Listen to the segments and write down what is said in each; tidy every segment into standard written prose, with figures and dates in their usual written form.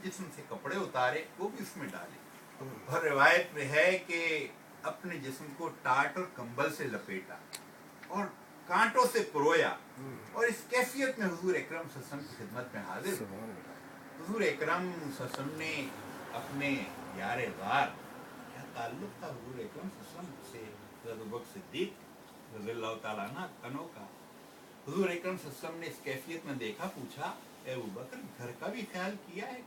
जिस्म से कपड़े उतारे वो भी उसमें डाले, और रिवायत में है कि अपने जिस्म को टाट और कंबल से लपेटा और कांटों से परोया, और इस कैफियत में हुजूर अकरम सल्लल्लाहु अलैहि वसल्लम की खिदमत में हाजिर हुए। हुजूर अकरम सल्लल्लाहु अलैहि वसल्लम ने अपने यारे गार, क्या ताल्लुक था हुजूर अकरम सल्लल्लाहु अलैहि वसल्लम से, हज़रत अबू बकर सिद्दीक रज़ियल्लाहु ताला अन्हु कनों का। हुजूर अकरम सल्लल्लाहु अलैहि वसल्लम ने इस कैफियत में देखा, पूछा, ए अबू बकर, घर का भी ख्याल किया है,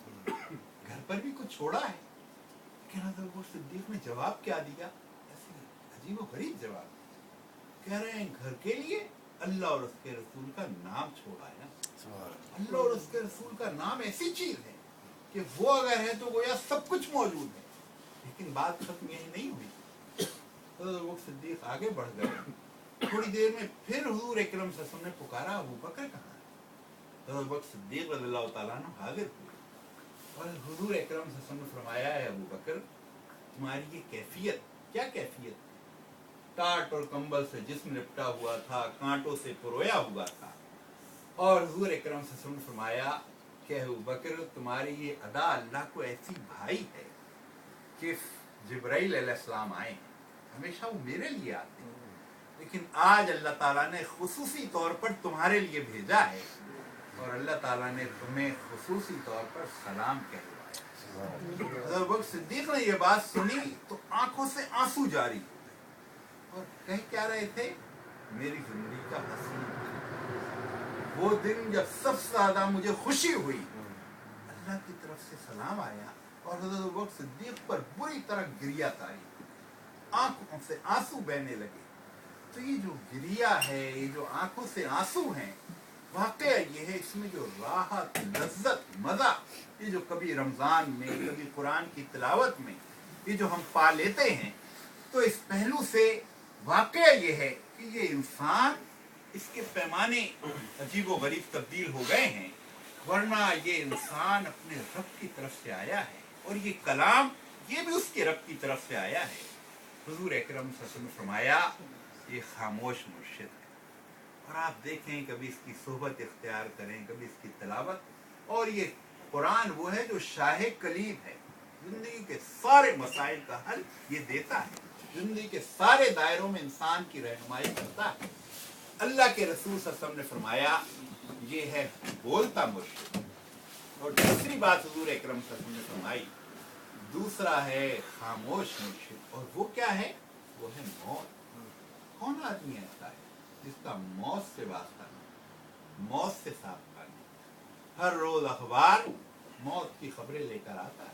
घर पर भी कुछ छोड़ा है? लेकिन हज़रत अबू बकर सिद्दीक ने जवाब क्या दिया, ऐसे अजीब व गरीब जवाब, कह रहे हैं घर के लिए अल्लाह और उसके रसूल का नाम छोड़ा है ना। अल्लाह और उसके रसूल का नाम ऐसी चीज है कि वो अगर है तो गोया सब कुछ मौजूद है। लेकिन बात खत्म यही नहीं हुई, तो वो सिद्दीक आगे बढ़ गए। थोड़ी देर में फिर हुजूर अकरम सल्लल्लाहु अलैहि वसल्लम ने पुकारा, अबू बकर कहाँ है? तो अबू बकर सिद्दीक रज़ियल्लाहु ताला अन्हु हाजिर हुए, और हुजूर अकरम सल्लल्लाहु अलैहि वसल्लम ने फरमाया, है अबू बकर, तुम्हारी ये कैफियत क्या कैफियत? टाट और कंबल से जिस्म लिपटा हुआ था, कांटों से पुरोया हुआ था, और हुजूर अकरम सल्लल्लाहु अलैहि वसल्लम ने फरमाया कि अबू बकर, तुम्हारी ये अदा अल्लाह को ऐसी भाई है कि जिब्राइल अलैहिस्सलाम आए, हमेशा वो मेरे लिए आते हैं, लेकिन आज अल्लाह ताला ने खुसूसी तौर पर तुम्हारे लिए भेजा है, और अल्लाह ताला ने तुम्हें खुसूसी तौर पर सलाम कहलवाया। हज़रत अबू बकर सिद्दीक ने ये बात सुनी तो आंखों से आंसू जारी, और कह क्या रहे थे, मेरी जिंदगी का हसीन वो दिन जब सबसे ज्यादा मुझे खुशी हुई, अल्लाह की तरफ से सलाम आया और हज़रत अबू बकर सिद्दीक पर बुरी तरह गिरिया तारी, आंखों से आंसू बहने लगे। तो ये जो गिरिया है, ये जो आंखों से आंसू हैं, वाकया ये है, इसमें जो राहत, लज्जत, मजा, ये जो कभी रमजान में, कभी कुरान की तिलावत में ये जो हम पा लेते हैं, तो इस पहलू से वाकया ये है कि ये इंसान, इसके पैमाने अजीबो गरीब तब्दील हो गए हैं, वरना ये इंसान अपने रब की तरफ से आया है, और ये कलाम ये भी उसके रब की तरफ से आया है। हुजूर अकरम सल्लल्लाहु अलैहि वसल्लम ने फरमाया, ये खामोश मुर्शिद है, और आप देखें, कभी इसकी सोहबत इख्तियार करें, कभी इसकी तिलावत, और ये कुरान वो है जो शाह कलीम है, जिंदगी के सारे मसाइल का हल ये देता है, जिंदगी के सारे दायरों में इंसान की रहनुमाई करता है। अल्लाह के रसूल सल्लल्लाहु अलैहि वसल्लम ने फरमाया, ये है बोलता मुर्शिद। और दूसरी बात हुजूर अकरम सल्लल्लाहु अलैहि वसल्लम ने फरमाई, दूसरा है खामोश मुर्शिद, और वो क्या है? वो है मौत। कौन आदमी ऐसा है जिसका मौत से वास्ता नहीं, मौत से सावधान नहीं? हर रोज अखबार मौत की खबरें लेकर आता है,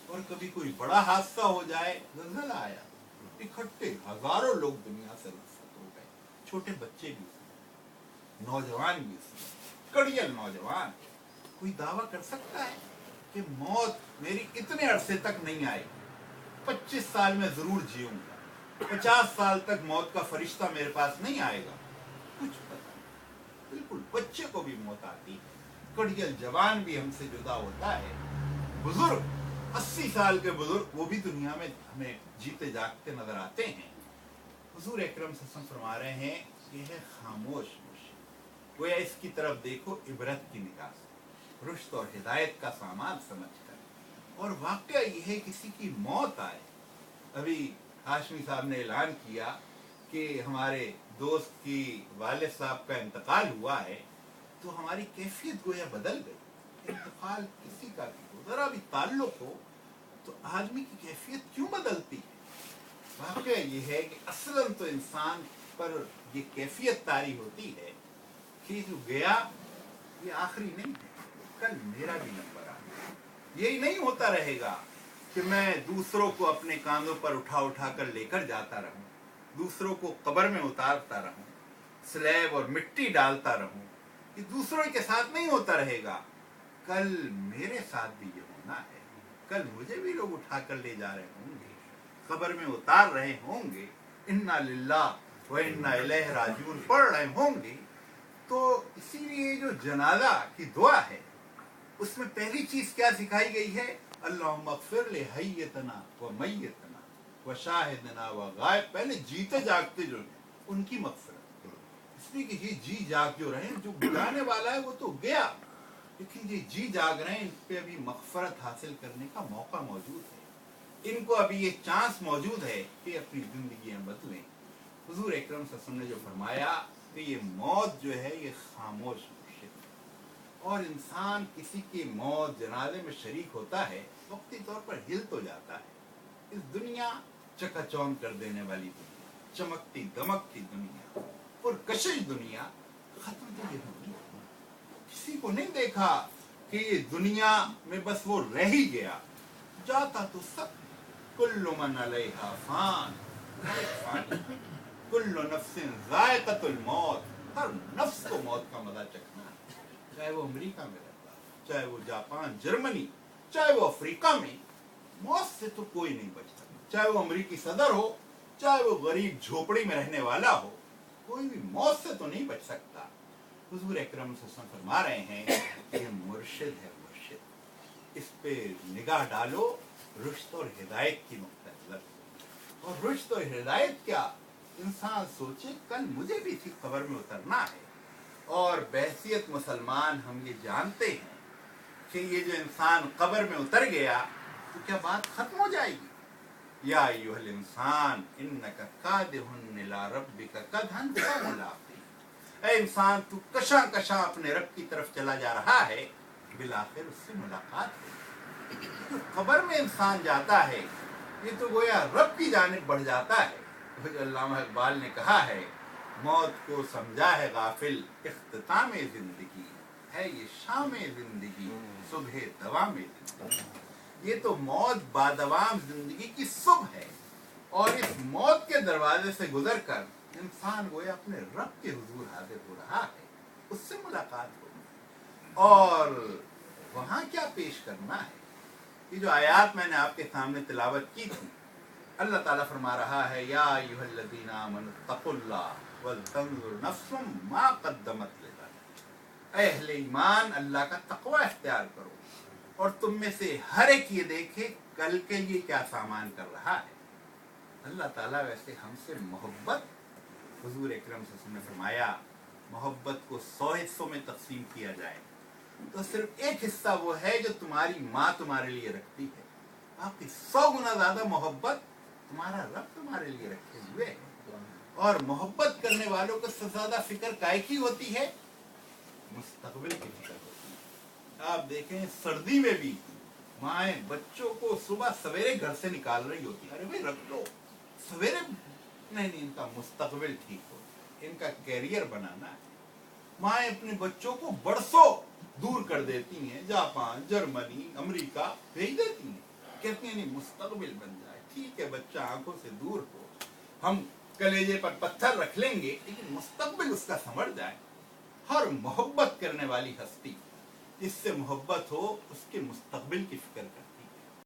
और कभी कोई बड़ा हादसा हो जाए, ज़लज़ला आया, इकट्ठे हजारों लोग दुनिया से रुखसत हो गए, छोटे बच्चे भी उसमें, नौजवान भी उसमें, कड़ियल नौजवान। कोई दावा कर सकता है कि मौत मेरी इतने अरसे तक नहीं आएगी, 25 साल में जरूर जीऊंगा, 50 साल तक मौत का फरिश्ता मेरे पास नहीं आएगा? कुछ पता नहीं। बिल्कुल बच्चे को भी मौत आती है, कड़ियल जवान भी हमसे जुदा होता है, बुजुर्ग 80 साल के बुजुर्ग वो भी दुनिया में हमें जीते जागते नजर आते हैं। हुजूर अकरम सल्लल्लाहु अलैहि वसल्लम फरमा रहे हैं, ये है खामोश मुर्शिद। गोया इसकी तरफ देखो इबरत की निगाह से, रुश्द और हिदायत का सामान समझकर। और वाकया ये है, किसी की मौत आए, अभी हाशमी साहब ने ऐलान किया कि हमारे दोस्त की वालिद साहब का इंतकाल हुआ है, तो हमारी कैफियत गोया बदल गई। इंतकाल किसी का भी हो, जरा भी ताल्लुक हो, तो आदमी की कैफियत क्यों बदलती है? वाकया ये है कि असलन तो इंसान पर ये कैफियत तारी होती है कि जो गया ये आखिरी नहीं है, कल मेरा भी नंबर आएगा। यही नहीं होता रहेगा कि मैं दूसरों को अपने कांधों पर उठा उठा कर लेकर जाता रहूं, दूसरों को कब्र में उतारता रहूं, स्लैब और मिट्टी डालता रहूं। ये दूसरों के साथ नहीं होता रहेगा, कल मेरे साथ भी ये होना है। कल मुझे भी लोग उठा कर ले जा रहे होंगे, कब्र में उतार रहे होंगे, इन्ना लिल्लाह व इन्ना इलैहि राजिऊन पढ़ रहे होंगे। तो इसीलिए जो जनाजा की दुआ है, उसमें पहली चीज क्या सिखाई गई है? अल्लाहुम्मा अग़फ़िर ले हय्यतना व मय्यतना व शाहिदना व गायब। पहले जीते जागते जो उनकी मग़फ़िरत, इसलिए कि ये जी जाग जो रहे, जो जाने वाला है वो तो गया, लेकिन ये जी जाग रहे हैं, इन पे अभी मग़फ़रत हासिल करने का मौका मौजूद है, इनको अभी ये चांस मौजूद है कि अपनी ज़िंदगियाँ बदलें। हुज़ूर अकरम सल्लल्लाहु अलैहि वसल्लम ने जो फरमाया कि ये मौत जो है ये खामोश मुर्शिद, और इंसान किसी की मौत जनाजे में शरीक होता है वक्ती तौर पर हिल तो जाता है। इस दुनिया चकाचौंध कर देने वाली दुनिया, चमकती दमकती दुनिया, पुरकशिश दुनिया खत्म तो ये होगी। किसी को नहीं देखा कि ये दुनिया में बस वो रह ही गया, जाता तो सब। कुल्लु मन अलैहा फान, कुल्लु नफ्सिन ज़ाइक़तुल मौत, हर नफ्स को मौत का मजा चखना है, चाहे वो अमेरिका में रहता, चाहे वो जापान, जर्मनी, चाहे वो अफ्रीका में। मौत से तो कोई नहीं बचता, चाहे वो अमेरिकी सदर हो, चाहे वो गरीब झोपड़ी में रहने वाला हो, कोई भी मौत से तो नहीं बच सकता। हुज़ूर अकरम सल्लल्लाहु अलैहि वसल्लम फरमा रहे हैं ये मुर्शिद है, मुर्शिद, इस पे निगाह डालो रुश्द और हिदायत की नुक्ता नज़र। और रुश्द और हिदायत क्या, इंसान सोचे कल मुझे भी थी कब्र में उतरना है, और बहसियत मुसलमान हम ये जानते हैं कि ये जो इंसान कब्र में उतर गया तो क्या बात खत्म हो जाएगी। या अय्युहल इंसान इन्नका कादिहुन इला रब्बिका कदहन फमुलाक़ी, ऐ इंसान तू कशा कशा अपने रब की तरफ चला जा रहा है, बिलाखिर उससे मुलाकात होगी। तो कब्र में इंसान जाता है ये तो गोया रब की जानिब बढ़ जाता है। अल्लामा इकबाल ने कहा है, मौत को समझा है गाफिल इख्तिताम जिंदगी, है ये शाम जिंदगी सुबह दवाम जिंदगी। ये तो मौत बादवाम जिंदगी की सुबह है, और इस मौत के दरवाजे से गुजर कर इंसान गोया अपने रब के हुजूर हाजिर हो रहा है, उससे मुलाकात होगी। और वहाँ क्या पेश करना है, ये जो आयात मैंने आपके सामने तिलावत की थी, अल्लाह ताला फरमा रहा है या अय्युहल्लज़ीना आमनु तक़ुल्लाह वलतंजुर नफ्सुम मा क़द्दमत लिग़द। ऐ अहले ईमान, अल्लाह का तक़वा इख्तियार करो और तुम में से हर एक ये देखे कल के लिए क्या सामान कर रहा है। अल्लाह ताला वैसे हमसे मोहब्बत, हुज़ूर अकरम सल्लल्लाहु अलैहि वसल्लम ने फरमाया मोहब्बत को 100 हिस्सों में तकसीम किया जाए तो सिर्फ एक हिस्सा वो है जो तुम्हारी माँ तुम्हारे लिए रखती है, आपकी 100 गुना ज्यादा मोहब्बत तुम्हारा रब तुम्हारे लिए रखे हुए है। और मोहब्बत करने वालों को सबसे ज्यादा फिक्र काय की होती है, मुस्तकबिल की फिक्र होती है। आप देखें सर्दी में भी माए बच्चों को सुबह सवेरे घर से निकाल रही होती है, अरे भाई रख लो सवेरे, नहीं इनका मुस्तकबिल ठीक हो, इनका कैरियर बनाना है। माए अपने बच्चों को बरसों दूर कर देती हैं, जापान, जर्मनी, अमेरिका भेज देती हैं, कहती हैं नहीं मुस्तकबिल बन जाए। ठीक है बच्चा आंखों से दूर हो, हम कलेजे पर पत्थर रख लेंगे, लेकिन मुस्तकबिल उसका संवर जाए। हर मोहब्बत करने वाली हस्ती जिससे मोहब्बत हो उसके मुस्तकबिल की फिक्र करती है।